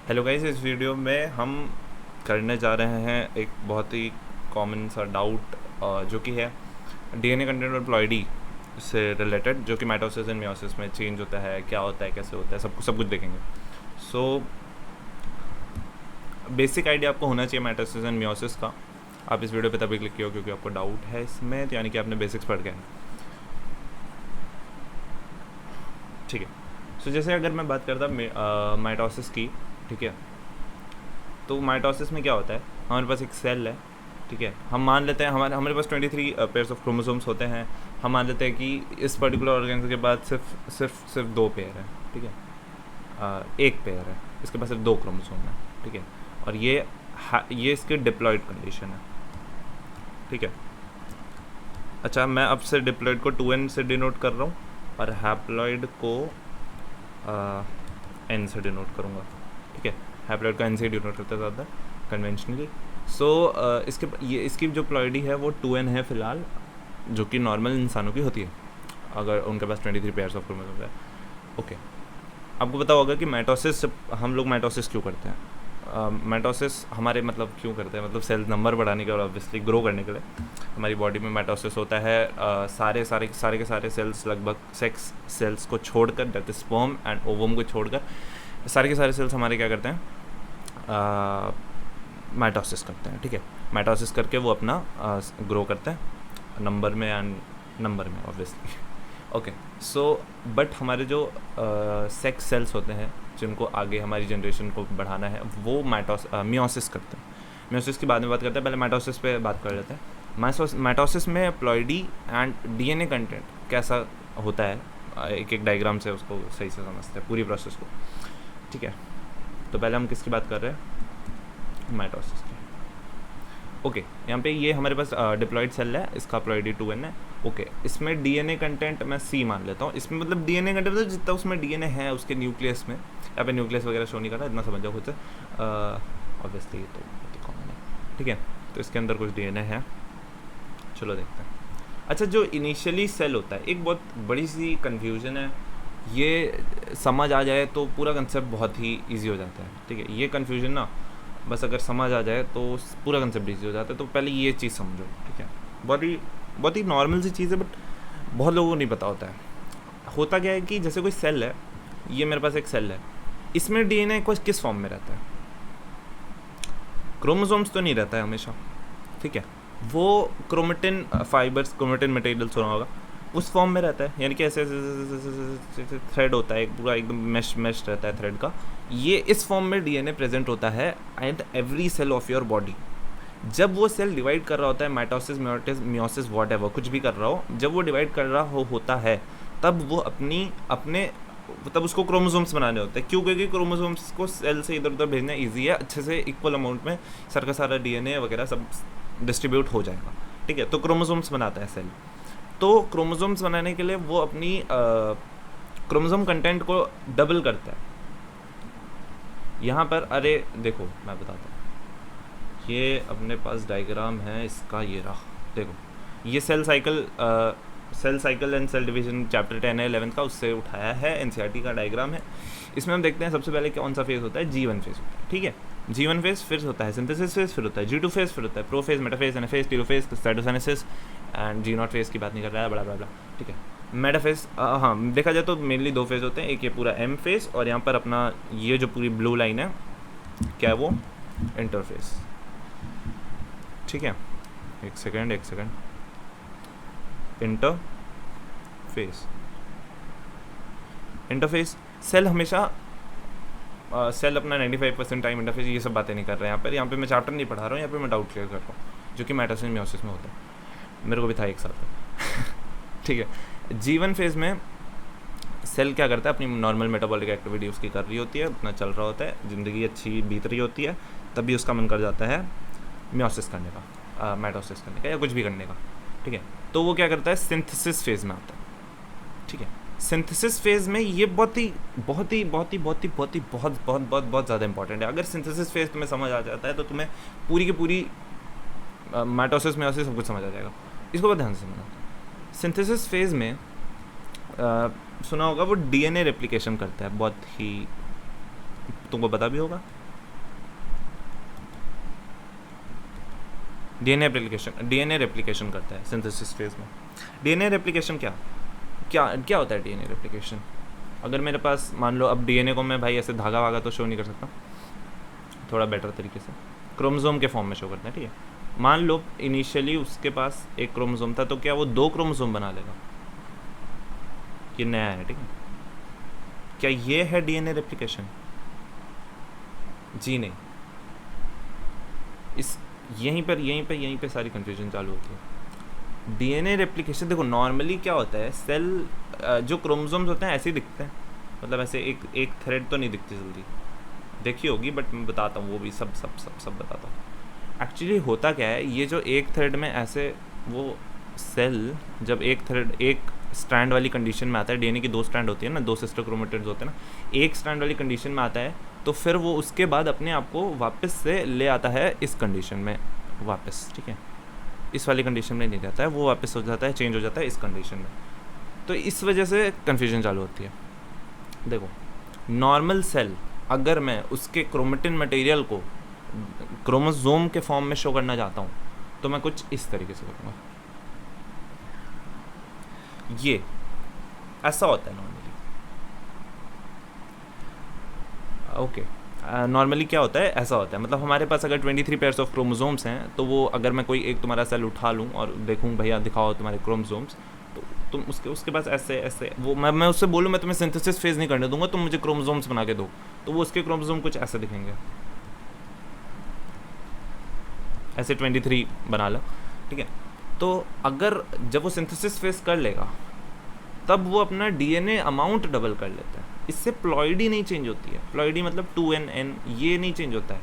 Hello guys, इस video में हम करने जा रहे हैं एक बहुत ही कॉमन सा डाउट जो कि है डीएनए कंटेंट और प्लॉइडी से रिलेटेड, जो कि माइटोसिस एंड मियोसिस में चेंज होता है, क्या होता है, कैसे होता है, सब कुछ देखेंगे। सो बेसिक आइडिया आपको होना चाहिए माइटोसिस एंड मियोसिस का। आप इस वीडियो पे तभी क्लिक किया हो क्योंकि आपको डाउट है इसमें, तो यानी कि आपने बेसिक्स पढ़ गए हैं। ठीक है। सो जैसे अगर मैं बात करता माइटोसिस की, ठीक है, तो माइटोसिस में क्या होता है, हमारे पास एक सेल है, ठीक है। हम मान लेते हैं हमारे हमारे पास 23 पेयर्स ऑफ क्रोमोसोम्स होते हैं। हम मान लेते हैं कि इस पर्टिकुलर ऑर्गेन के बाद सिर्फ 2 पेयर है, ठीक है। एक पेयर है, इसके पास सिर्फ 2 क्रोमोसोम है, ठीक है। और ये इसकी डिप्लॉयड कंडीशन है, ठीक है। अच्छा, मैं अब से डिप्लॉयड को 2n से डिनोट कर रहा हूँ और हैप्लॉयड को n से डिनोट करूँगा, ठीक है। हैप्लॉयड का n से डिनोट करता है ज़्यादा कन्वेंशनली। सो इसकी जो प्लॉइडी है वो 2n है फ़िलहाल, जो कि नॉर्मल इंसानों की होती है अगर उनके पास 23 पेयर्स ऑफ क्रोमोसोम्स है। ओके, आपको पता होगा कि माइटोसिस, हम लोग माइटोसिस क्यों करते हैं। माइटोसिस हमारे मतलब क्यों करते हैं, मतलब सेल नंबर बढ़ाने के और ऑब्वियसली ग्रो करने के लिए हमारी बॉडी में माइटोसिस होता है। सारे के सारे सेल्स, लगभग सेक्स सेल्स को छोड़कर, that is sperm and ovum को छोड़कर सारे के सारे सेल्स हमारे क्या करते हैं, माइटोसिस करते हैं, ठीक है। माइटोसिस करके वो अपना ग्रो करते हैं नंबर में एंड नंबर में ऑब्वियसली। ओके, सो बट हमारे जो सेक्स सेल्स होते हैं जिनको आगे हमारी जनरेशन को बढ़ाना है, वो मियोसिस करते हैं। मियोसिस की बाद में बात करते हैं, पहले माइटोसिस पे बात कर लेते हैं। माइटोसिस में प्लॉइडी एंड डीएनए कंटेंट कैसा होता है, एक डायग्राम से उसको सही से समझते हैं पूरी प्रोसेस को, ठीक है। तो पहले हम किसकी बात कर रहे हैं, माइटोसिस की। ओके, यहाँ पे ये हमारे पास डिप्लॉयड सेल है, इसका प्लॉइडी 2n है। ओके, इसमें डीएनए कंटेंट मैं C मान लेता हूँ। इसमें मतलब डीएनए कंटेंट मतलब जितना उसमें डीएनए है उसके न्यूक्लियस में, यहाँ पे न्यूक्लियस वगैरह शो नहीं कर रहा, इतना समझ जाओ खुद से, ऑब्वियसली ये तो बहुत ही कॉमन है, ठीक है। तो इसके अंदर कुछ डीएनए है, चलो देखते हैं। अच्छा, जो इनिशियली सेल होता है, एक बहुत बड़ी सी कन्फ्यूजन है, ये समझ आ जाए तो पूरा कंसेप्ट बहुत ही ईजी हो जाता है, ठीक है। ये कन्फ्यूजन ना बस अगर समझ आ जाए तो पूरा कंसेप्ट ईजी हो जाता है। तो पहले ये चीज़ समझो, ठीक है। बहुत ही नॉर्मल सी चीज़ है, बट बहुत लोगों को नहीं पता होता है। होता क्या है कि जैसे कोई सेल है, ये मेरे पास एक सेल है, इसमें डीएनए किस फॉर्म में रहता है, क्रोमोसोम्स तो नहीं रहता है हमेशा, ठीक है। वो क्रोमेटिन फाइबर्स, क्रोमेटिन मटेरियल सुना होगा, उस फॉर्म में रहता है, यानी कि ऐसे थ्रेड होता है, पूरा एकदम मेश रहता है थ्रेड का। ये इस फॉर्म में डीएनए प्रेजेंट होता है at every cell of your body. जब वो सेल डिवाइड कर रहा होता है, माइटोसिस, मियोसिस, व्हाटएवर कुछ भी कर रहा हो, जब वो डिवाइड कर रहा होता है, तब वो तब उसको क्रोमोसोम्स बनाने होते हैं। क्यों? क्योंकि क्रोमोसोम्स को सेल से इधर उधर भेजना ईजी है, अच्छे से इक्वल अमाउंट में सारा का सारा डीएनए वगैरह सब डिस्ट्रीब्यूट हो जाएगा, ठीक है। तो क्रोमोसोम्स बनाता है सेल। तो क्रोमोसोम्स बनाने के लिए वो अपनी क्रोमोसोम कंटेंट को डबल करता है। यहाँ पर अरे देखो, मैं बताता हूँ, ये अपने पास डायग्राम है इसका, ये रहा, देखो ये cell cycle and cell division chapter 10 है 11 का, उससे उठाया है, एनसीईआरटी का डायग्राम है। इसमें हम देखते हैं सबसे पहले कौन सा फेज होता है, G1 फेज होता है, ठीक है। G1 फेज, फिर होता है सिंथेसिस फेज, फिर होता है G2 फेज, फिर होता है prophase, metaphase, anaphase, telophase, cytokinesis and G0 phase की बात नहीं कर रहा है, बड़ा बड़ा, ठीक है। मेटाफेज, हाँ देखा जाए तो मेनली 2 फेज होते हैं, एक ये पूरा M फेज और यहाँ पर अपना ये जो पूरी ब्लू लाइन है, क्या है वो, इंटरफेस, ठीक है। एक सेकेंड, इंटरफेस सेल हमेशा सेल अपना 95% टाइम इंटरफेस, ये सब बातें नहीं कर रहे हैं यहाँ पे मैं चैप्टर नहीं पढ़ा रहा हूँ, यहाँ पे मैं डाउट क्लियर कर रहा हूँ, जो कि माइटोसिस मियोसिस में होता है, मेरे को भी था एक साथ ठीक है। G1 फेज में सेल क्या करता है, अपनी नॉर्मल मेटाबॉलिक एक्टिविटी उसकी कर रही होती है, अपना चल रहा होता है, ज़िंदगी अच्छी बीत रही होती है, तभी उसका मन कर जाता है मियोसिस करने का, माइटोसिस करने का या कुछ भी करने का, ठीक है। तो वो क्या करता है, सिंथेसिस फेज में आता है, ठीक है। सिंथेसिस फेज में ये बहुत ज़्यादा इंपॉर्टेंट है। अगर सिंथेसिस फेज तुम्हें समझ आ जाता है तो तुम्हें पूरी की पूरी माइटोसिस, मियोसिस सब कुछ समझ आ जाएगा। इसको बहुत ध्यान से समझना। सिंथेसिस फेज में सुना होगा वो डीएनए रेप्लिकेशन करता है, बहुत ही तुमको पता भी होगा, डीएनए रेप्लिकेशन करता है सिंथेसिस फेज में। डीएनए रेप्लिकेशन क्या क्या क्या होता है डीएनए रेप्लिकेशन? अगर मेरे पास मान लो, अब डीएनए को मैं भाई ऐसे धागा वागा तो शो नहीं कर सकता, थोड़ा बेटर तरीके से क्रोमोसोम के फॉर्म में शो करते हैं, ठीक है। मान लो इनिशियली उसके पास एक क्रोमोसोम था, तो क्या वो 2 क्रोमोसोम बना लेगा? ये नया है, ठीक है। क्या ये है डीएनए रेप्लिकेशन? जी नहीं। इस यहीं पर सारी कंफ्यूजन चालू होती है। डीएनए रेप्लिकेशन देखो, नॉर्मली क्या होता है, सेल जो क्रोमोसोम्स होते हैं ऐसे ही दिखते हैं, मतलब ऐसे एक थ्रेड तो नहीं दिखती जल्दी, देखी होगी, बट मैं बताता हूँ, वो भी सब बताता हूँ। एक्चुअली होता क्या है, ये जो एक थ्रेड में ऐसे, वो सेल जब एक स्ट्रैंड वाली कंडीशन में आता है, डीएनए की 2 स्ट्रैंड होती है ना, 2 सिस्टर क्रोमेटिड्स होते हैं ना, एक स्ट्रैंड वाली कंडीशन में आता है, तो फिर वो उसके बाद अपने आप को वापस से ले आता है इस कंडीशन में वापस, ठीक है। इस वाली कंडीशन में नहीं रहता है, वो वापस हो जाता है, चेंज हो जाता है इस कंडीशन में। तो इस वजह से कन्फ्यूजन चालू होती है। देखो, नॉर्मल सेल अगर मैं उसके क्रोमेटिन मटेरियल को क्रोमोसोम के फॉर्म में शो करना चाहता हूँ, तो मैं कुछ इस तरीके से करूँगा। ये ऐसा होता है नॉर्मली। ओके, नॉर्मली क्या होता है, ऐसा होता है, मतलब हमारे पास अगर 23 पेयर्स ऑफ क्रोमोसोम्स हैं, तो वो अगर मैं कोई एक तुम्हारा सेल उठा लूँ और देखूँ भैया दिखाओ तुम्हारे क्रोमोसोम्स, तो तुम उसके पास ऐसे वो मैं उससे बोलूँ मैं तुम्हें सिंथेसिस फेज नहीं करने दूंगा, तुम मुझे क्रोमोसोम्स बना के दो, तो वो उसके क्रोमोसोम कुछ ऐसे दिखेंगे, ऐसे 23 बना लो, ठीक है। तो अगर जब वो सिंथेसिस फेज कर लेगा, तब वो अपना डीएनए अमाउंट डबल कर लेता है। इससे प्लॉइडी नहीं चेंज होती है, प्लॉइडी मतलब 2nn, ये नहीं चेंज होता है,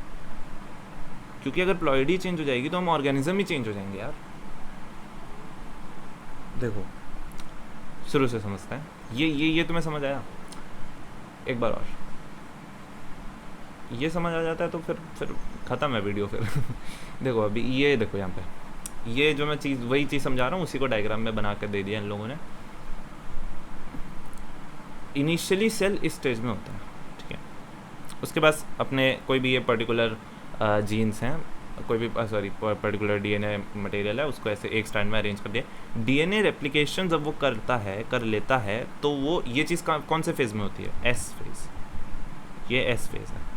क्योंकि अगर प्लॉइडी चेंज हो जाएगी तो हम ऑर्गेनिज्म ही चेंज हो जाएंगे यार। देखो, शुरू से समझते हैं, ये तुम्हें समझ आया? एक बार और ये समझ आ जाता है तो फिर ख़त्म है वीडियो फिर। देखो अभी ये देखो, यहाँ पे ये जो मैं चीज़, वही चीज़ समझा रहा हूँ, उसी को डायग्राम में बना कर दे दिया इन लोगों ने। इनिशियली सेल इस स्टेज में होता है, ठीक है। उसके पास अपने कोई भी ये पर्टिकुलर जीन्स हैं, कोई भी पर्टिकुलर डीएनए मटेरियल है, उसको ऐसे एक स्टैंड में अरेंज कर दिया। डीएनए रेप्लिकेशन जब वो कर लेता है, तो वो ये चीज़ कौन से फेज़ में होती है? एस फेज़, ये एस फेज़ है।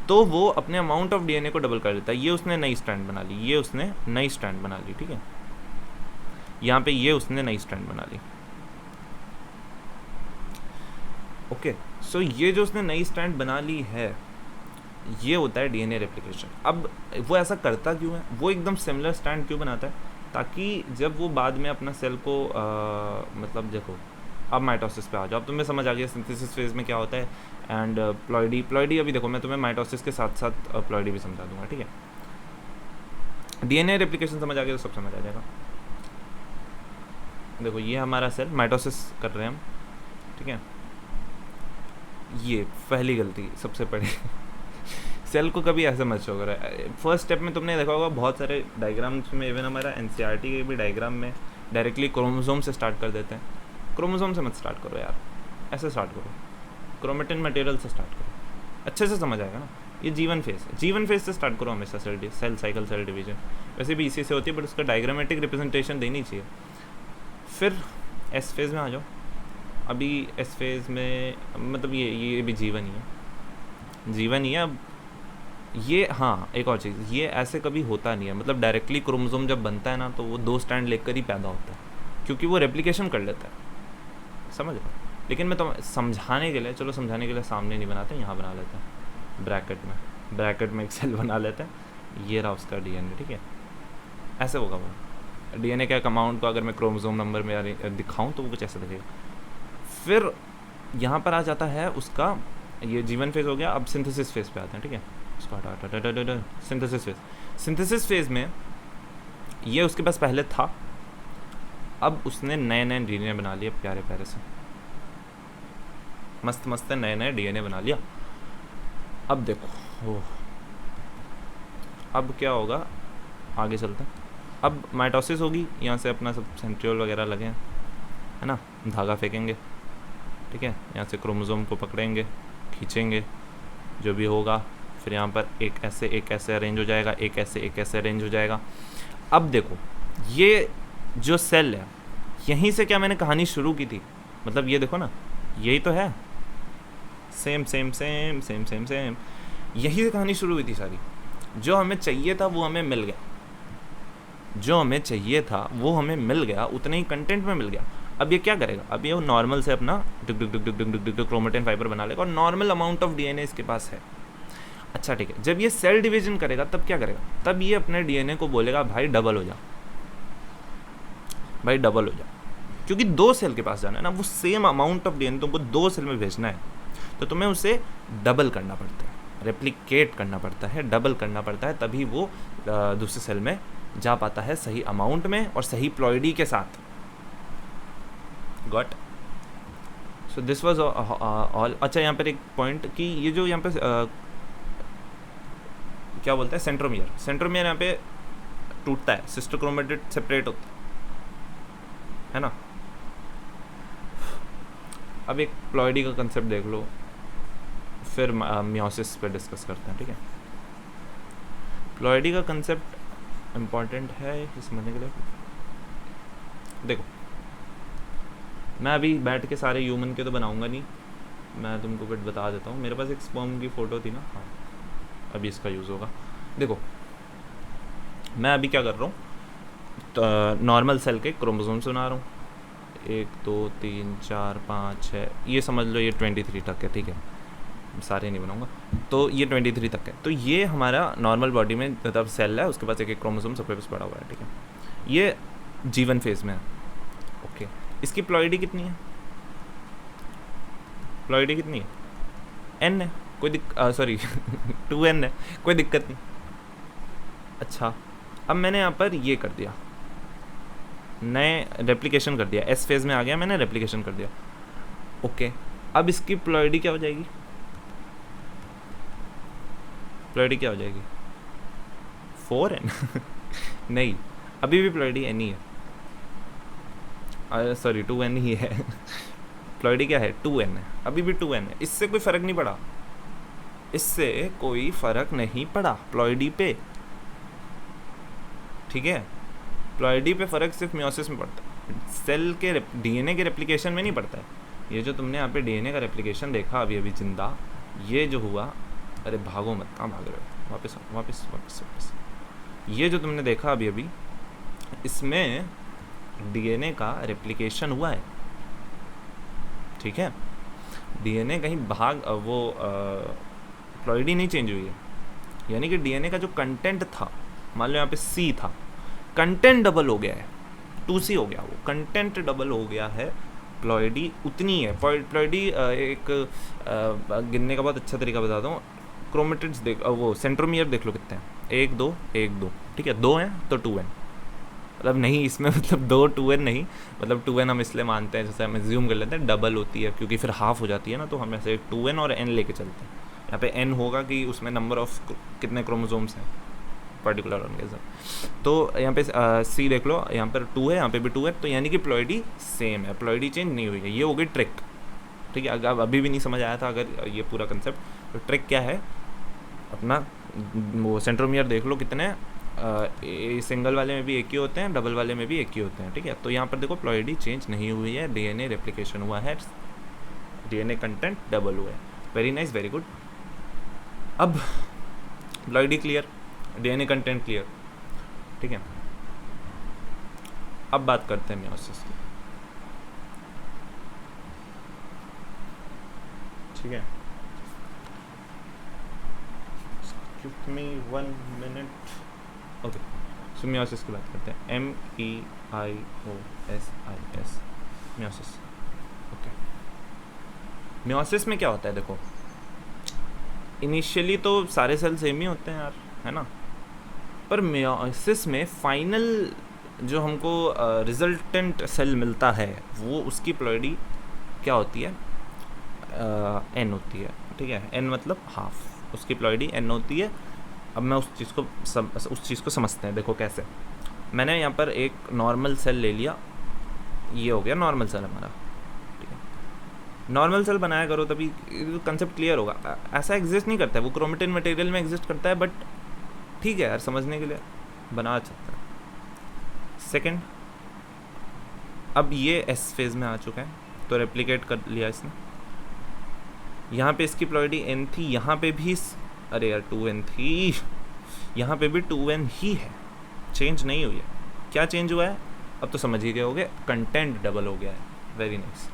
तो वो अपने अमाउंट ऑफ डीएनए को डबल कर लेता है। ये उसने नई स्ट्रैंड बना ली, ये उसने नई स्ट्रैंड बना ली, ठीक है। यहाँ पे ये उसने नई स्ट्रैंड बना ली, ओके। सो ये जो उसने नई स्ट्रैंड बना ली है, ये होता है डीएनए रेप्लिकेशन। अब वो ऐसा करता क्यों है, वो एकदम सिमिलर स्ट्रैंड क्यों बनाता है? ताकि जब वो बाद में अपना सेल को मतलब देखो, अब माइटोसिस पे आ जाओ, अब तुम्हें समझ आ गया सिंथेसिस फेज में क्या होता है। एंड प्लॉइडी अभी देखो, मैं तुम्हें माइटोसिस के साथ साथ प्लॉइडी भी समझा दूंगा, ठीक है। डीएनए रेप्लिकेशन समझ आ गया तो सब समझ आ जाएगा। देखो, ये हमारा सेल माइटोसिस कर रहे हैं हम, ठीक है। ये पहली गलती सबसे बड़ी। सेल को कभी ऐसे मत शो करो। फर्स्ट स्टेप में तुमने देखा होगा बहुत सारे डायग्राम्स में, इवन हमारा एनसीईआरटी के भी डायग्राम में डायरेक्टली क्रोमोसोम से स्टार्ट कर देते हैं। क्रोमोसोम से मत स्टार्ट करो यार, ऐसे स्टार्ट करो, क्रोमेटिन मटेरियल से स्टार्ट करो, अच्छे से समझ आएगा ना। ये जीवन फेज से स्टार्ट करो हमेशा। सेल साइकिल, सेल डिवीजन वैसे भी इसी से होती है, बट उसका डायग्रामेटिक रिप्रेजेंटेशन देनी चाहिए। फिर एस फेज़ में आ जाओ। अभी एस फेज़ में मतलब ये भी जीवन ही है। अब ये, हाँ एक और चीज़, ये ऐसे कभी होता नहीं है, मतलब डायरेक्टली क्रोमोसोम जब बनता है ना, तो वो 2 स्ट्रैंड लेकर ही पैदा होता है, क्योंकि वो रेप्लिकेशन कर लेता है, समझ लो। लेकिन मैं तो समझाने के लिए सामने नहीं बनाते, यहाँ बना लेते हैं ब्रैकेट में एक सेल बना लेते हैं। ये रहा उसका डीएनए, ठीक है। ऐसे होगा वो डीएनए के अमाउंट को अगर मैं क्रोमोसोम नंबर में दिखाऊं तो वो कुछ ऐसा दिखेगा। फिर यहाँ पर आ जाता है उसका, ये जीवन फेज़ हो गया। अब सिंथेसिस फेज़ पे आते हैं, ठीक है। उसको हटा सिंथेसिस फेज़ में ये उसके पास पहले था, अब उसने नए डीएनए बना लिए, प्यारे से मस्त नए डीएनए बना लिया। अब देखो अब क्या होगा, आगे चलते हैं। अब माइटोसिस होगी, यहाँ से अपना सब सेंट्रियोल वगैरह लगे हैं, है ना, धागा फेंकेंगे, ठीक है। यहाँ से क्रोमोसोम को पकड़ेंगे, खींचेंगे, जो भी होगा, फिर यहाँ पर एक ऐसे अरेंज हो जाएगा, एक ऐसे अरेंज हो जाएगा। अब देखो ये जो सेल है, यहीं से क्या मैंने कहानी शुरू की थी, मतलब ये देखो ना, यही तो है, same same same same same same, यही से कहानी शुरू हुई थी सारी। जो हमें चाहिए था वो हमें मिल गया, जो हमें चाहिए था वो हमें मिल गया, उतने ही कंटेंट में मिल गया। अब ये क्या करेगा, अब ये नॉर्मल से अपना डुक डुक डुक डुक डुक डुक डुक क्रोमेटिन फाइबर बना लेगा और नॉर्मल अमाउंट ऑफ डीएनए इसके पास है। अच्छा ठीक है, जब ये सेल डिवीजन करेगा तब क्या करेगा, तब ये अपने डीएनए को बोलेगा भाई डबल हो जा, भाई डबल हो जा, क्योंकि 2 सेल के पास जाना है ना, वो सेम अमाउंट ऑफ डीएनए तुमको 2 सेल में भेजना है, तो तुम्हें उसे डबल करना पड़ता है, रेप्लिकेट करना पड़ता है, डबल करना पड़ता है, तभी वो दूसरे सेल में जा पाता है सही अमाउंट में और सही प्लॉइडी के साथ। Got? So this was all. अच्छा यहाँ पर एक पॉइंट कि ये जो यहाँ पे क्या बोलते हैं, सेंट्रोमियर यहाँ पे टूटता है, सिस्टर क्रोमेटिड सेपरेट होता है ना। अब एक प्लॉइडी का कंसेप्ट देख लो, फिर मियोसिस पे डिस्कस करते हैं, ठीक है। प्लॉइडी का कंसेप्ट इम्पॉर्टेंट है इस समझने के लिए। देखो मैं अभी बैठ के सारे ह्यूमन के तो बनाऊंगा नहीं, मैं तुमको बट बता देता हूँ। मेरे पास एक स्पर्म की फ़ोटो थी ना, हाँ अभी इसका यूज़ होगा। देखो मैं अभी क्या कर रहा हूँ, तो नॉर्मल सेल के क्रोमोसोम्स बना रहा हूँ, 1 2 3 4 5 6, ये समझ लो ये 23 तक है, ठीक है, सारे नहीं बनाऊंगा। तो ये 23 तक है, तो ये हमारा नॉर्मल बॉडी में मतलब सेल है, उसके पास एक क्रोमोसोम सबके पास पड़ा हुआ है, ठीक है। ये जीवन फेज में है, ओके। इसकी प्लॉइडी कितनी है, प्लॉइडी कितनी है, n है, कोई सॉरी 2n है, कोई दिक्कत नहीं। अच्छा अब मैंने यहाँ पर ये कर दिया, नए रेप्लिकेशन कर दिया, एस फेज में आ गया, मैंने रेप्लिकेशन कर दिया, ओके। अब इसकी प्लॉइडी क्या हो जाएगी, प्लॉइडी क्या हो जाएगी 4n नहीं, अभी भी प्लॉइडी n ही है, सॉरी 2n ही है प्लॉइडी क्या है 2n है, अभी भी 2n है, इससे कोई फ़र्क नहीं पड़ा, इससे कोई फ़र्क नहीं पड़ा प्लॉइडी पे, ठीक है। प्लॉइडी पे फ़र्क सिर्फ मियोसिस में पड़ता है, सेल के डीएनए के रेप्लिकेशन में नहीं पड़ता है। ये जो तुमने यहाँ पे डीएनए का रेप्लिकेशन देखा अभी अभी जिंदा, ये जो हुआ, अरे भागो मत, कहाँ भाग रहे हो, वापस वापस वापस वापस, ये जो तुमने देखा अभी अभी, इसमें डीएनए का रेप्लिकेशन हुआ है, ठीक है। डीएनए कहीं भाग वो प्लॉइडी नहीं चेंज हुई है, यानी कि डीएनए का जो कंटेंट था, मान लो यहाँ पे C था, कंटेंट डबल हो गया है, 2C हो गया, वो कंटेंट डबल हो गया है, प्लॉइडी उतनी है। प्लॉइडी एक गिनने का बहुत अच्छा तरीका बताता हूँ, क्रोमेटिड्स देख, वो सेंट्रोमियर देख लो कितने हैं, 1 2 1 2, ठीक है, 2 हैं तो 2n, मतलब नहीं इसमें मतलब 2 2n नहीं, मतलब 2n हम इसलिए मानते हैं, जैसे हम एज्यूम कर लेते हैं डबल होती है, क्योंकि फिर हाफ हो जाती है ना, तो हम ऐसे 2n और n लेके चलते हैं। यहाँ पे n होगा कि उसमें नंबर ऑफ कितने क्रोमोसोम्स हैं पर्टिकुलर ऑर्गेनिज्म। तो यहाँ पे C देख लो, यहाँ पर 2 है, यहाँ पे भी 2 है, तो यानी कि प्लॉइडी सेम है, प्लॉइडी चेंज नहीं हुई है। ये हो गई ट्रिक, ठीक है। अगर अभी भी नहीं समझ आया था अगर ये पूरा कंसेप्ट, तो ट्रिक क्या है, अपना वो सेंट्रोमियर देख लो कितने, सिंगल वाले में भी एक ही होते हैं, डबल वाले में भी एक ही होते हैं, ठीक है। तो यहाँ पर देखो प्लॉइडी चेंज नहीं हुई है, डीएनए रेप्लिकेशन हुआ है, डीएनए कंटेंट डबल हुआ है। Very nice, very good. अब ploidy clear, DNA content clear, ठीक है। अब बात करते हैं मियोसिस की, ठीक है। Give me 1 minute. ओके, सो मियोसिस की बात करते हैं, MEIOSIS, मियोसिस। ओके, मियोसिस में क्या होता है, देखो इनिशियली तो सारे सेल सेम ही होते हैं यार, है ना, पर मियोसिस में फाइनल जो हमको रिजल्टेंट सेल मिलता है, वो उसकी प्लॉइडी क्या होती है, n होती है, ठीक है। n मतलब हाफ, उसकी प्लॉइडी n होती है। अब मैं उस चीज़ को समझते हैं। देखो कैसे, मैंने यहाँ पर एक नॉर्मल सेल ले लिया, ये हो गया नॉर्मल सेल हमारा, ठीक है। नॉर्मल सेल बनाया करो, तभी कंसेप्ट क्लियर होगा। ऐसा एग्जिस्ट नहीं करता है, वो क्रोमेटिन मटेरियल में एग्जिस्ट करता है, बट ठीक है यार, समझने के लिए बना सकता है। सेकेंड, अब ये एस फेज में आ चुका है, तो रेप्लिकेट कर लिया इसने। यहाँ पे इसकी प्लॉइडी एन थी, यहाँ पे भी अरे यार 2n थी, यहाँ पे भी 2n ही है, चेंज नहीं हुई है। क्या चेंज हुआ है अब तो समझ ही गए होगे, कंटेंट डबल हो गया है। Very nice,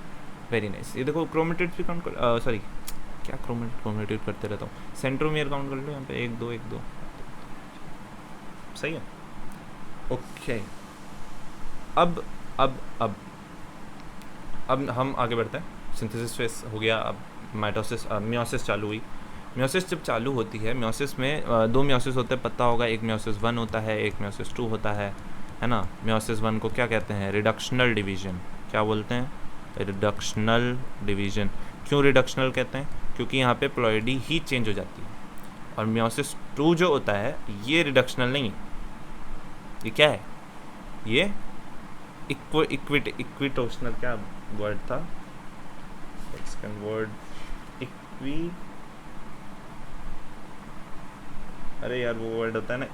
very nice. ये देखो क्रोमेटिड भी काउंट कर, सॉरी क्या क्रोमेटिड करते रहता हूँ, सेंट्रोमियर काउंट कर लो यहाँ पे, 1 2 1 2, सही है। ओके, अब हम आगे बढ़ते हैं। सिंथेसिस फेस हो गया, अब माइटोसिस मियोसिस चालू हुई। मियोसिस जब चालू होती है, मियोसिस में 2 मियोसिस होते हैं, पता होगा, एक मियोसिस 1 होता है, एक मियोसिस 2 होता है ना। मियोसिस 1 को क्या कहते हैं, रिडक्शनल डिवीजन। क्या बोलते हैं, रिडक्शनल डिवीजन। क्यों रिडक्शनल कहते हैं, क्योंकि यहाँ पे प्लॉइडी ही चेंज हो जाती है। और मियोसिस 2 जो होता है ये रिडक्शनल नहीं है, ये क्या है, ये इक्विटोशनल, क्या वर्ड था, सेकंड वर्ड, अरे यार वो वर्ड होता है ना,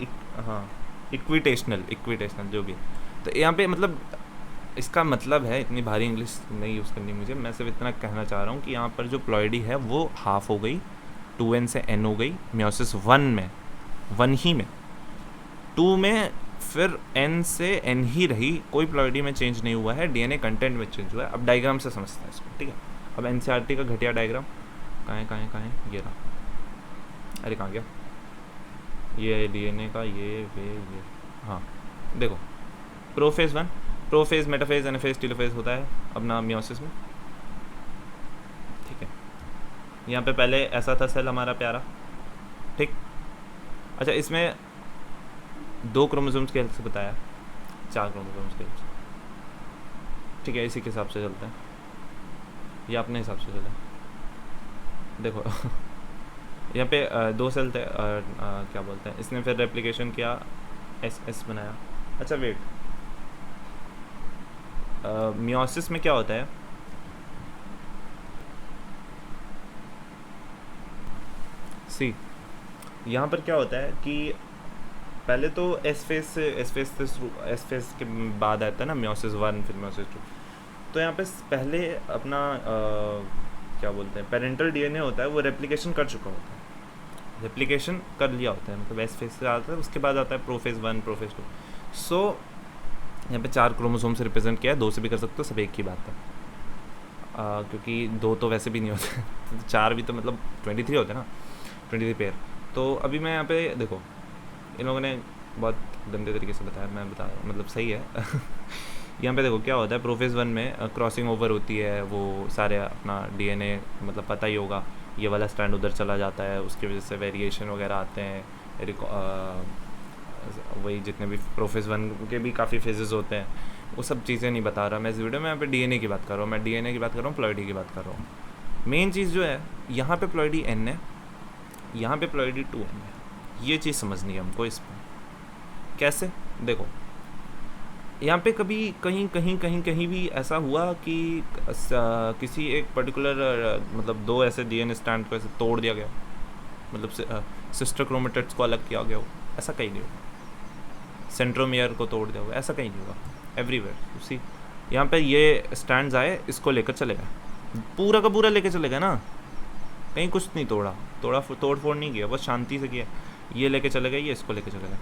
हाँ इक्विटेशनल जो भी है। तो यहाँ पे मतलब इसका मतलब है, इतनी भारी इंग्लिश नहीं यूज़ करनी मुझे, मैं सिर्फ इतना कहना चाह रहा हूँ कि यहाँ पर जो प्लॉइडी है वो हाफ हो गई, 2n से n हो गई। मियोसिस 1 में 1 ही में, 2 में फिर n से n ही रही, कोई प्लॉइडी में चेंज नहीं हुआ है, डीएनए कंटेंट में चेंज हुआ है। अब डायग्राम से समझते हैं इसको, ठीक है। अब एनसीईआरटी का घटिया डायग्राम कहाँ है, ये रहा, अरे कहाँ गया, ये डीएनए का, ये हाँ देखो, prophase 1, prophase, metaphase, anaphase, telophase होता है अपना मियोसिस में, ठीक है। यहाँ पे पहले ऐसा था सेल हमारा प्यारा, ठीक। अच्छा, इसमें 2 क्रोमोसोम्स के हेल्प से बताया, 4 क्रोमोसोम्स के हेल्प से, ठीक है। इसी के हिसाब से चलते हैं, ये अपने हिसाब से चले। देखो यहाँ पे 2 सेल थे, क्या बोलते हैं, इसने फिर रेप्लिकेशन किया, एस बनाया। अच्छा वेट, मियोसिस में क्या होता है, सी यहाँ पर क्या होता है कि पहले तो एस फेज के बाद आता है ना मियोसिस 1, फिर मियोसिस 2। तो यहाँ पे पहले अपना क्या बोलते हैं, पेरेंटल डीएनए होता है, वो रेप्लिकेशन कर चुका होता है, रेप्लिकेशन कर लिया होता है, मतलब एस फेज से आता है, उसके बाद आता है प्रोफेज 1, प्रोफेज 2। सो यहाँ पे 4 क्रोमोसोम से रिप्रेजेंट किया है, 2 से भी कर सकते हो, सब एक ही बात है, क्योंकि 2 तो वैसे भी नहीं होते तो 4 भी तो मतलब 23 होते हैं ना, 23 पेयर। तो अभी मैं यहाँ पे देखो, इन लोगों ने बहुत गंदे तरीके से बताया, मैं बता मतलब सही है यहाँ पे देखो क्या होता है, प्रोफेज 1 में क्रॉसिंग ओवर होती है, वो सारे अपना डीएनए, मतलब पता ही होगा, ये वाला स्ट्रैंड उधर चला जाता है, उसकी वजह से वेरिएशन वगैरह आते हैं। वही जितने भी प्रोफेज 1 के भी काफ़ी फेजेस होते हैं, वो सब चीज़ें नहीं बता रहा मैं इस वीडियो में। यहाँ पे डीएनए की बात कर रहा हूँ, मैं डीएनए की बात कर रहा हूँ, प्लॉइडी की बात कर रहा हूँ। मेन चीज़ जो है, यहाँ पे प्लॉइडी n है, यहाँ पे प्लॉइडी 2n है, ये चीज़ समझनी है हमको। इसमें कैसे, देखो यहाँ पे कभी कहीं भी ऐसा हुआ कि किसी एक पर्टिकुलर मतलब 2 ऐसे डीएनए स्ट्रैंड को ऐसे तोड़ दिया गया, मतलब सिस्टर क्रोमेटिड्स को अलग किया गया हो, ऐसा कहीं नहीं होगा। सेंट्रोमियर को तोड़ दिया होगा, ऐसा कहीं नहीं होगा। एवरीवेयर उसी यहाँ पे ये स्टैंड्स आए, इसको लेकर चले गए, पूरा का पूरा लेकर चले गए ना, कहीं कुछ नहीं तोड़ फोड़ नहीं किया, बस शांति से किया। ये लेके चले गए, ये इसको लेके चले गए,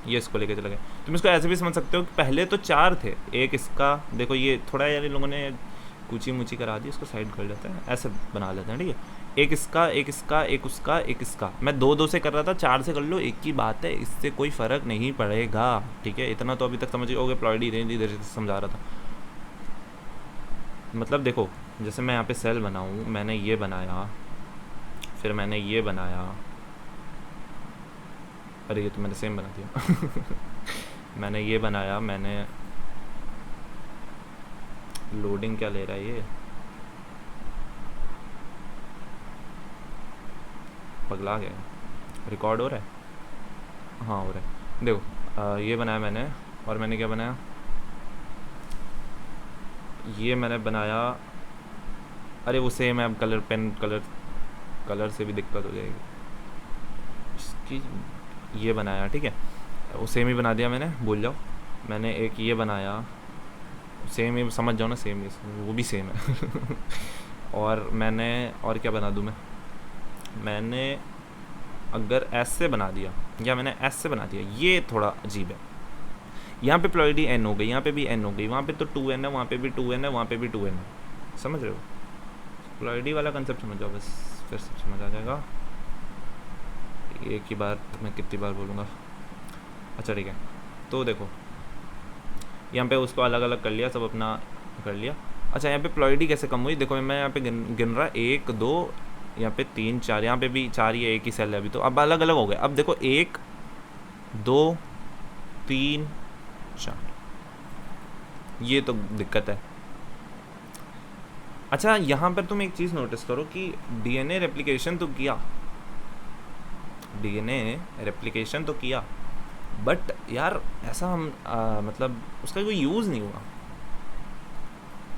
ये इसको लेके चले गए। तुम इसको ऐसे भी समझ सकते हो कि पहले तो 4 थे, एक इसका, देखो ये थोड़ा यार इन लोगों ने कूची मुची करा दी, इसको साइड कर लेते हैं, ऐसे बना लेते हैं, ठीक है। एक इसका, एक इसका, एक उसका, एक इसका। मैं 2 से कर रहा था, 4 से कर लो, एक ही बात है, इससे कोई फ़र्क नहीं पड़ेगा, ठीक है। इतना तो अभी तक समझ गए, प्लॉइडी इधर से समझा रहा था। मतलब देखो, जैसे मैं यहाँ पे सेल बनाऊँ, मैंने ये बनाया, फिर मैंने ये बनाया, अरे ये तो मैंने सेम बना दिया मैंने ये बनाया, मैंने लोडिंग क्या ले रहा है ये, पगला गया, रिकॉर्ड हो रहा है, हाँ हो रहा है। देखो ये बनाया मैंने, और मैंने क्या बनाया, ये मैंने बनाया अरे वो सेम है, अब कलर पेन कलर से भी दिक्कत हो जाएगी इसकी। ये बनाया, ठीक है, वो सेम ही बना दिया मैंने, भूल जाओ। मैंने एक ये बनाया, सेम ही समझ जाओ ना, सेम ही, वो भी सेम है और मैंने और क्या बना दूँ मैंने अगर ऐसे बना दिया या मैंने ऐसे बना दिया, ये थोड़ा अजीब है। यहाँ पे प्लॉइडी एन हो गई, यहाँ पे भी एन हो गई, वहाँ पे तो 2n है, वहाँ पे भी 2n है, वहाँ पे भी 2n है, समझ रहे हो? प्लॉइडी वाला कंसेप्ट समझ जाओ बस, फिर सब समझ आ जाएगा। एक ही बार मैं कितनी बार बोलूँगा। अच्छा ठीक है, तो देखो यहाँ पे उसको अलग अलग कर लिया, सब अपना कर लिया। अच्छा यहाँ पे प्लॉइडी कैसे कम हुई, देखो मैं यहाँ पे गिन रहा, 1 2, यहाँ पे 3 4, यहाँ पे भी 4 ही है, एक ही सेल है अभी, तो अब अलग अलग हो गए। अब देखो 1 2 3 4, ये तो दिक्कत है। अच्छा यहाँ पर तुम एक चीज़ नोटिस करो कि डीएनए रेप्लिकेशन तो किया, डीएनए रेप्लिकेशन तो किया, बट यार ऐसा हम मतलब उसका कोई यूज़ नहीं हुआ।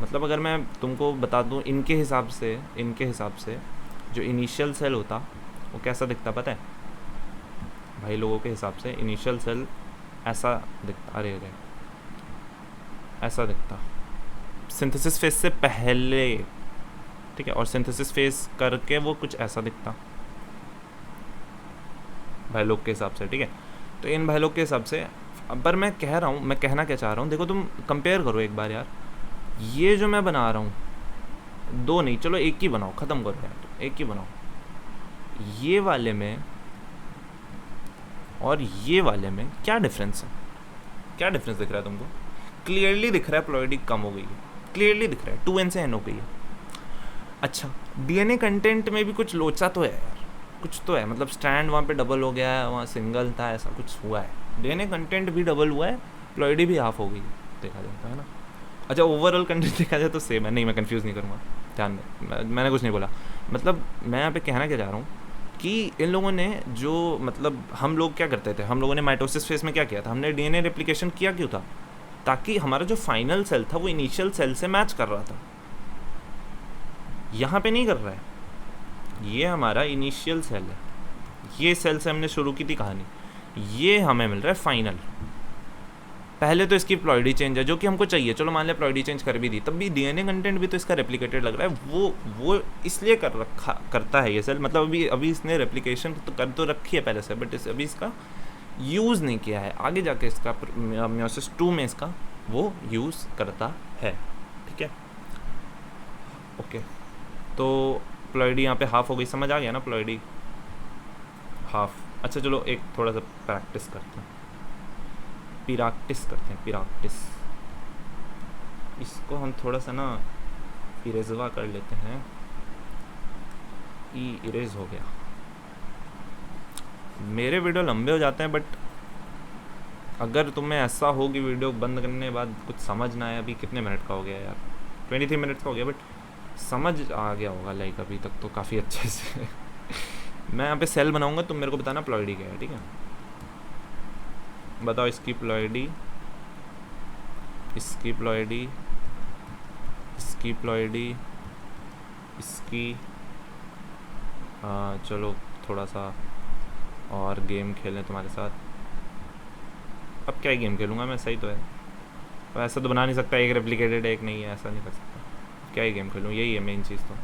मतलब अगर मैं तुमको बता दूं, इनके हिसाब से जो इनिशियल सेल होता वो कैसा दिखता पता है भाई? लोगों के हिसाब से इनिशियल सेल ऐसा दिखता, अरे अरे ऐसा दिखता सिंथेसिस फेज से पहले, ठीक है, और सिंथेसिस फेज करके वो कुछ ऐसा दिखता भाई लोग के हिसाब से, ठीक है। तो इन भाई लोग के हिसाब से, पर मैं कह रहा हूँ, मैं कहना क्या चाह रहा हूँ, देखो तुम कंपेयर करो एक बार यार, ये जो मैं बना रहा हूँ, 2 नहीं, चलो एक ही बनाओ, ख़त्म करो यार, तो एक ही बनाओ। ये वाले में और ये वाले में क्या डिफरेंस है? क्या डिफरेंस दिख रहा है तुमको? क्लियरली दिख रहा है प्लॉइडी कम हो गई है, क्लियरली दिख रहा है, 2n से n हो गई है। अच्छा डीएनए कंटेंट में भी कुछ लोचा तो है यार, कुछ तो है, मतलब स्टैंड वहाँ पे डबल हो गया है, वहाँ सिंगल था, ऐसा कुछ हुआ है। डीएनए कंटेंट भी डबल हुआ है, प्लॉइडी भी हाफ हो गई है, देखा जाता है ना। अच्छा ओवरऑल कंटेंट देखा जाए तो सेम है, नहीं मैं कंफ्यूज नहीं करूँगा, ध्यान में मैंने कुछ नहीं बोला। मतलब मैं यहाँ पे कहना क्या चाह रहा हूँ कि इन लोगों ने जो, मतलब हम लोग क्या करते थे, हम लोगों ने माइटोसिस फेज में क्या किया था, हमने डीएनए रेप्लिकेशन किया क्यों था? ताकि हमारा जो फाइनल सेल था वो इनिशियल सेल से मैच कर रहा था। यहाँ पे नहीं कर रहा है, ये हमारा इनिशियल सेल है, ये सेल से हमने शुरू की थी कहानी, ये हमें मिल रहा है फाइनल। पहले तो इसकी प्लॉइडी चेंज है जो कि हमको चाहिए, चलो मान लिया प्लॉइडी चेंज कर भी दी, तब भी डीएनए कंटेंट भी तो इसका रेप्लिकेटेड लग रहा है, वो इसलिए करता है ये सेल, मतलब अभी इसने रेप्लिकेशन तो कर तो रखी है पहले से, बट अभी इसका यूज़ नहीं किया है, आगे जाके इसका मियोसिस 2 में इसका वो यूज़ करता है, ठीक है। ओके तो प्लॉइडी यहाँ पे हाफ हो गई, समझ आ गया ना, प्लॉइडी हाफ। अच्छा चलो एक थोड़ा सा प्रैक्टिस करते हैं, पिराक्टिस, इसको हम थोड़ा सा ना इरेजवा कर लेते हैं, इरेज हो गया। मेरे वीडियो लंबे हो जाते हैं, बट अगर तुम्हें ऐसा हो कि वीडियो बंद करने के बाद कुछ समझ ना आए, अभी कितने मिनट का हो गया यार, 23 मिनट्स का हो गया, बट समझ आ गया होगा लाइक अभी तक तो काफ़ी अच्छे से मैं यहाँ पे सेल बनाऊंगा, तुम मेरे को बताना प्लॉइडी क्या है, ठीक है? बताओ इसकी प्लॉइडी, इसकी प्लॉइडी, इसकी प्लॉइडी, इसकी चलो थोड़ा सा और गेम खेलें तुम्हारे साथ। अब क्या गेम खेलूँगा मैं, सही तो है, अब ऐसा तो बना नहीं सकता एक रेप्लिकेटेड एक नहीं है, ऐसा नहीं कर सकता, क्या ही गेम खेलूँ, यही है मेन चीज़, तो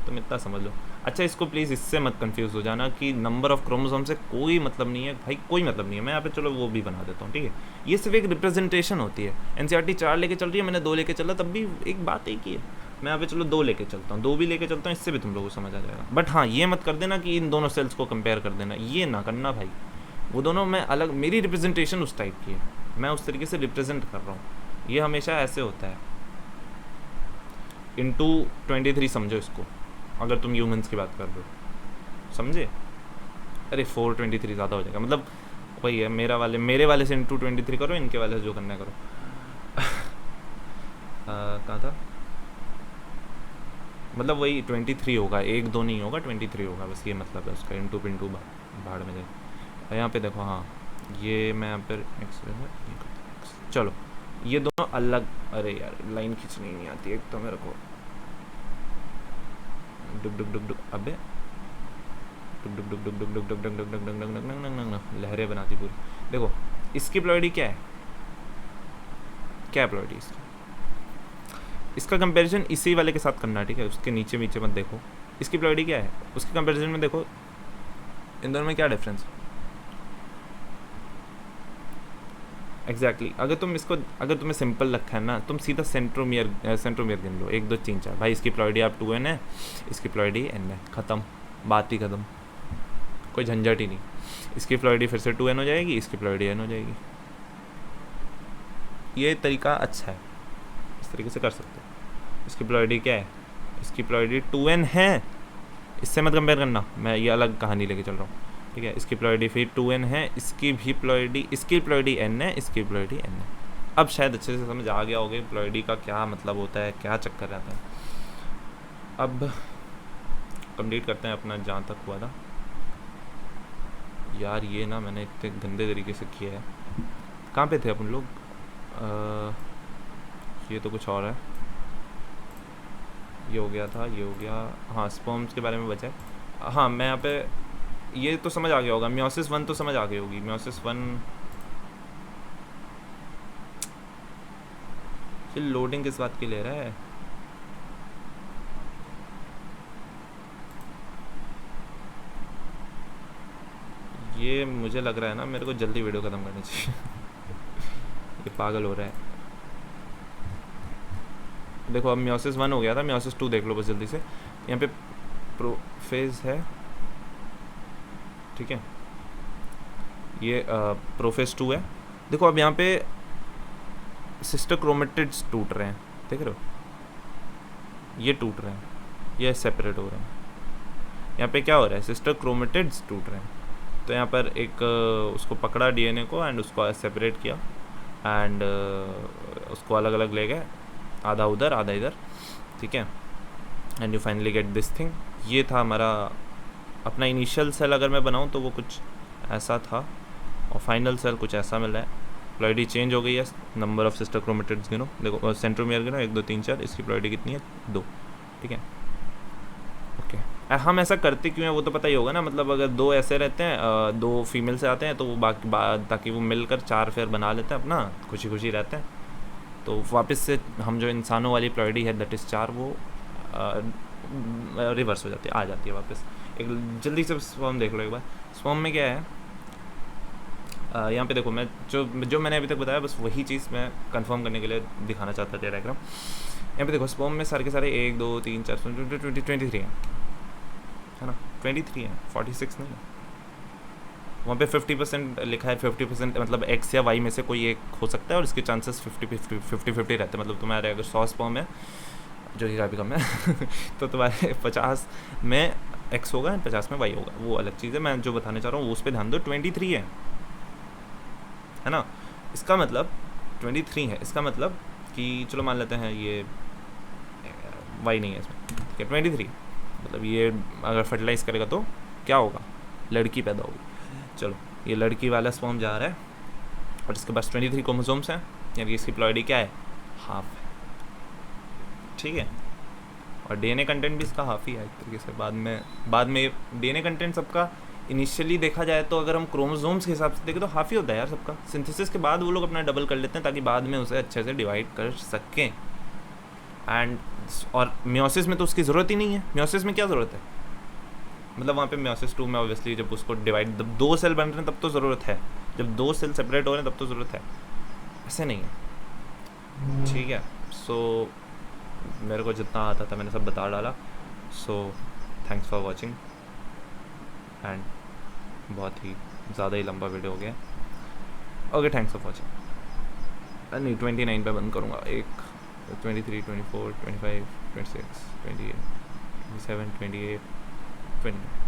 तुम इतना समझ लो। अच्छा इसको प्लीज़ इससे मत कंफ्यूज हो जाना कि नंबर ऑफ क्रोमोसोम से कोई मतलब नहीं है भाई, कोई मतलब नहीं है। मैं यहाँ पे चलो वो भी बना देता हूँ, ठीक है, ये सिर्फ एक रिप्रेजेंटेशन होती है। एनसीईआरटी 4 लेके चल रही है, मैंने 2 लेके चला, तब भी एक बात एक ही है, मैं यहाँ पे चलो 2 लेके चलता हूँ, 2 भी लेके चलता हूँ, इससे भी तुम लोगों को समझ आ जाएगा। बट हाँ ये मत कर देना कि इन दोनों सेल्स को कंपेयर कर देना, ये ना करना भाई, वो दोनों मैं अलग, मेरी रिप्रेजेंटेशन उस टाइप की है, मैं उस तरीके से रिप्रेजेंट कर रहा हूँ, ये हमेशा ऐसे होता है। इंटू 23 समझो इसको, अगर तुम ह्यूमंस की बात कर रहे हो, समझे? अरे 423 ज़्यादा हो जाएगा, मतलब वही है, मेरे वाले से इंटू 23 करो, इनके वाले से जो करना है करो कहाँ था, मतलब वही 23 होगा, 1 2 नहीं होगा, 23 होगा, बस ये मतलब है उसका, इंटू पिंटू भाड़ में जाए। यहाँ पे देखो, हाँ ये मैं यहाँ पर चलो ये दोनों अलग, अरे यार लाइन खींचनी नहीं आती एक तो मेरे को, डुक डुक डुक डुक, अबे डुक डुक डुक डुक डुक डुक डुक डुक डुक डुक डुक डुक डुक डुक डुक, लहरें बनाती पूरी। देखो इसकी प्लॉइडी क्या है, क्या है प्लॉइडी इसकी, इसका कंपैरिजन इसी वाले के साथ करना है, ठीक है, उसके नीचे नीचे मत देखो। इसकी प्लॉइडी क्या है, उसके कंपैरिजन में देखो इन दोनों में क्या डिफरेंस है एग्जैक्टली। अगर तुम इसको, अगर तुम्हें सिंपल रखा है ना, तुम सीधा सेंट्रोमियर गिन लो, 1 2 3 4, भाई इसकी प्लॉइडी आप 2n है, इसकी प्लॉइडी n है, ख़त्म, बात ही ख़त्म, कोई झंझट ही नहीं। इसकी प्लॉइडी फिर से 2n हो जाएगी, इसकी प्लॉइडी n हो जाएगी। ये तरीका अच्छा है, इस तरीके से कर सकते हो। इसकी प्लॉइडी क्या है, इसकी प्लॉइडी 2n है, इससे मत कंपेयर करना, मैं ये अलग कहानी लेके चल रहा हूँ, ठीक है। इसकी प्लॉइडी फिर 2n है, इसकी भी प्लॉइडी, इसकी प्लॉइडी n है, इसकी प्लॉइडी n है। अब शायद अच्छे से समझ आ गया होगा प्लॉइडी का क्या मतलब होता है, क्या चक्कर रहता है। अब कंप्लीट करते हैं अपना जहाँ तक हुआ था। यार ये ना मैंने इतने गंदे तरीके से किया है। कहाँ पे थे अपन लोग, ये तो कुछ और है, ये हो गया था, ये हो गया, हाँ स्पर्म्स के बारे में बचा है। हाँ मैं यहाँ पे, ये तो समझ आ गया होगा, मियोसिस 1 तो समझ आ गई होगी। मियोसिस 1 ये लोडिंग किस बात की ले रहा है, ये मुझे लग रहा है ना मेरे को जल्दी वीडियो ख़त्म करनी चाहिए ये पागल हो रहा है। देखो अब मियोसिस 1 हो गया था, मियोसिस 2 देख लो बस जल्दी से। यहाँ पे प्रोफेज है, ठीक है, ये प्रोफेज 2 है। देखो अब यहाँ पे सिस्टर क्रोमेटिड्स टूट रहे हैं, देख रहे हो, ये टूट रहे हैं, ये सेपरेट हो रहे हैं। यहाँ पे क्या हो रहा है, सिस्टर क्रोमेटिड्स टूट रहे हैं। तो यहाँ पर एक उसको पकड़ा डीएनए को एंड उसको सेपरेट किया एंड उसको अलग अलग ले गए, आधा उधर आधा इधर, ठीक है, and you finally get this thing. ये था हमारा अपना इनिशियल सेल, अगर मैं बनाऊँ तो वो कुछ ऐसा था, और फाइनल सेल कुछ ऐसा मिला है। प्लॉइडी चेंज हो गई है, नंबर ऑफ सिस्टर क्रोमेटिड्स गिनो, देखो सेंट्रोमियर गिनो 1 2 3 4, इसकी प्लॉइडी कितनी है 2, ठीक है, ओके। हम ऐसा करते क्यों है वो तो पता ही होगा ना, मतलब अगर 2 ऐसे रहते हैं, 2 फीमेल से आते हैं तो वो बाकी ताकि वो मिलकर 4 फेयर बना लेते हैं, अपना खुशी खुशी रहते हैं। तो वापस से हम जो इंसानों वाली प्लॉइडी है दैट इज़ 4, वो रिवर्स हो जाती है, आ जाती है वापस। एक जल्दी से स्पर्म देख लो एक बार, स्पर्म में क्या है, यहाँ पे देखो, मैं जो मैंने अभी तक बताया बस वही चीज़ मैं कंफर्म करने के लिए दिखाना चाहता था डायग्राम। यहाँ पे देखो स्पर्म में सारे के सारे 1 2 3 4 23 हैं, है ना, 23 हैं, 46 नहीं है। वहाँ पे 50% लिखा है, 50% मतलब एक्स या वाई में से कोई एक हो सकता है, और इसके चांसेस 50-50 रहते हैं। मतलब तुम्हारे अगर 100 स्पर्म है, जो कि काफ़ी कम है तो तुम्हारे 50 में एक्स होगा एंड 50 में वाई होगा, वो अलग चीज़ है। मैं जो बताने चाह रहा हूँ उस पर ध्यान दो, 23 है ना, इसका मतलब 23 है, इसका मतलब कि चलो मान लेते हैं ये वाई नहीं है इसमें, ठीक है, 23 मतलब ये अगर फर्टिलाइज़ करेगा तो क्या होगा, लड़की पैदा होगी। चलो ये लड़की वाला स्पर्म जा रहा है और इसके पास 23 क्रोमोसोम्स हैं, यानी इसकी प्लॉइडी क्या है, हाफ है, ठीक है, और डीएनए कंटेंट भी इसका हाफ ही है एक तरीके से। बाद में डीएनए कंटेंट सबका इनिशियली देखा जाए तो अगर हम क्रोमोसोम्स के हिसाब से देखें तो हाफ ही होता है यार सबका। सिंथेसिस के बाद वो लोग अपना डबल कर लेते हैं ताकि बाद में उसे अच्छे से डिवाइड कर सकें। एंड और मियोसिस में तो उसकी ज़रूरत ही नहीं है। मियोसिस में क्या ज़रूरत है, मतलब वहाँ पे मियोसिस 2 में ऑब्वियसली जब उसको डिवाइड, जब 2 सेल बन रहे हैं तब तो ज़रूरत है, जब 2 सेल सेपरेट हो रहे हैं तब तो ज़रूरत है, ऐसे नहीं है, ठीक है। सो मेरे को जितना आता था मैंने सब बता डाला। So thanks for watching and बहुत ही ज़्यादा ही लंबा वीडियो हो गया। Okay thanks for watching. नहीं 29 पे बंद करूँगा, एक 23 24 25 26 28 27 28 29।